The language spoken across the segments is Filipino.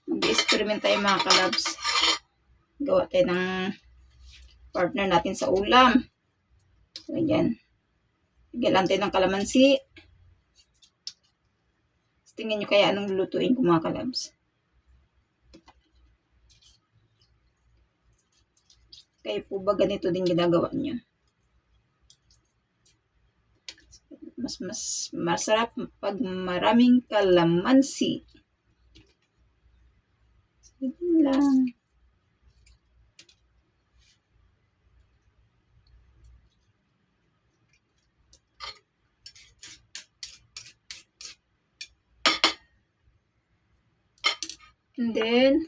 Mag-experiment tayo mga kalabs. Gawa tayo ng partner natin sa ulam. So, ayan. Bigyan tayo ng kalamansi. Tingnan nyo kaya anong lulutuin ko mga kalabs. Kayo po ba ganito din ginagawa nyo? Mas masarap pag maraming kalamansi. Sige lang. And then,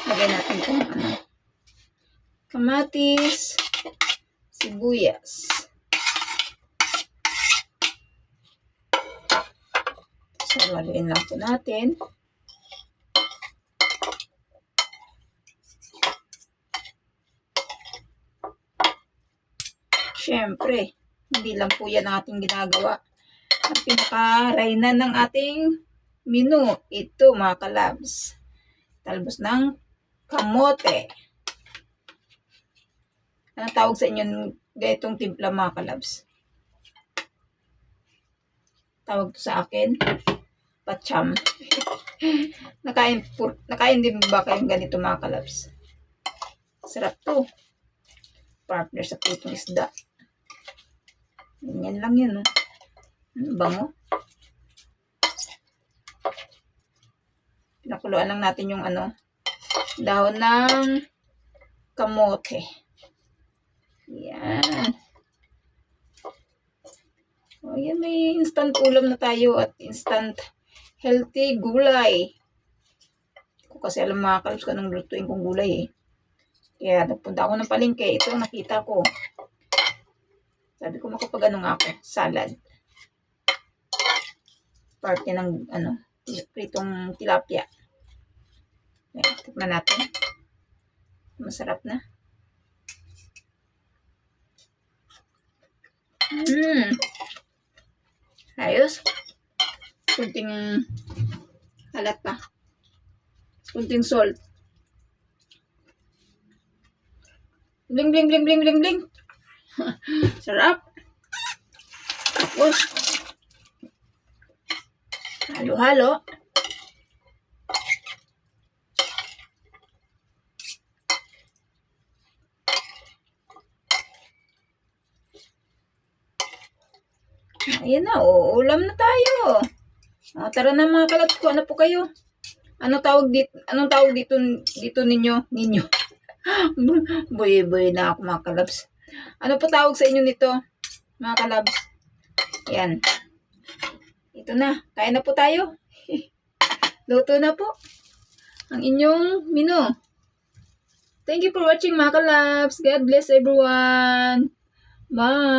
lagay natin kung ano. Kamatis, sibuyas. So, haluin lang po natin. Siyempre, hindi lang po yan ang ating ginagawa. Ang pinaka-raynan ng ating menu, ito mga kalabs. Talbos ng kamote. Anong tawag sa inyo ganitong timpla mga kalabs? Tawag to sa akin, pacham. Nakain din ba kayong ganito mga kalabs? Sarap to. Partner sa pritong isda. Ganyan lang yun, no? Bango. Pinakuluan lang natin yung dahon ng kamote. Yan. O, yan, may instant ulam na tayo at instant healthy gulay. Hindi ko kasi alam mga kalabs kung anong lutuin kong gulay eh. Kaya nagpunta ako ng palengke. Ito nakita ko. Sabi ko makapag nga ako. Salad. Parte ng pritong tilapia. Ayan, tikman natin. Masarap na. Ayos. Kunting halat pa. Kunting salt. Bling, bling, bling, bling, bling, bling. Sarap. Tapos, halo-halo. Ayan na, ulam na tayo. Tara na mga kalabs ko, ano po kayo? Anong tawag dito ninyo? Boy na ako mga kalabs. Ano po tawag sa inyo nito, mga kalabs? Ayan. Ito na, kain na po tayo. Luto na po ang inyong menu. Thank you for watching mga kalabs. God bless everyone. Bye.